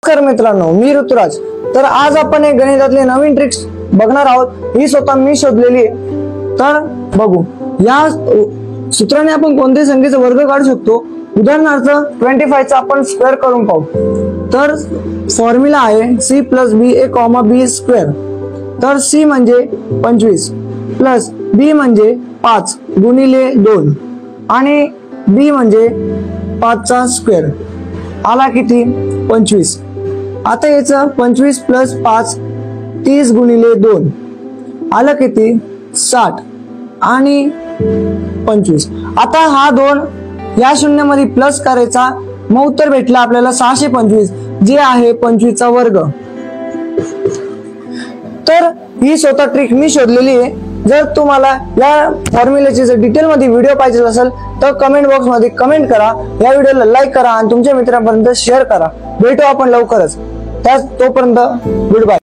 नमस्कार मित्रांनो, मी ऋतुराज। तर आज आपण एक गणितातले नवीन ट्रिक्स बघणार आहोत। ही स्वतः मी शोधलेली आहे। तर बघू, या सूत्राने आपण कोणत्याही संख्येचा वर्ग काढू शकतो। उदाहरणार्थ 25 चा आपण स्क्वेअर करून पाहू। तर फॉर्म्युला आहे c + ba, b स्क्वेअर। तर c म्हणजे 25 प्लस b म्हणजे 5 गुणिले 2 आणि b म्हणजे 5 चा स्क्वेअर आला किती 25। आता याचं 25 + 5 30 गुणिले 2 आलं किती 60 आणि 25। आता हा 2 या शून्यामध्ये प्लस करायचा, मग उत्तर भेटलं आपल्याला 625, जे आहे 25 चा वर्ग। तर ही स्वतः ट्रिक मी शोधलेली आहे। जर तुम्हाला या फॉर्म्युल्याची जर डिटेल मध्ये व्हिडिओ पाहिजे असेल तर कमेंट बॉक्स मध्ये कमेंट करा, या व्हिडिओला लाईक करा आणि तुमच्या मित्रांपर्यंत शेअर करा। भेटू आपण लवकरच। तोपर्यंत गुड बाय।